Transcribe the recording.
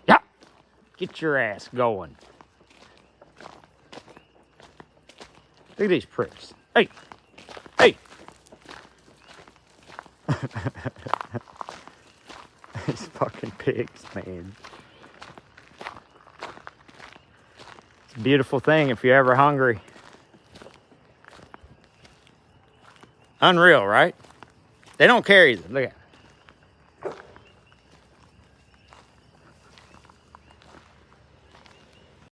Yeah, get your ass going. Look at these pricks. Hey, hey. These fucking pigs, man. It's a beautiful thing if you're ever hungry. Unreal, right? They don't care either. Look at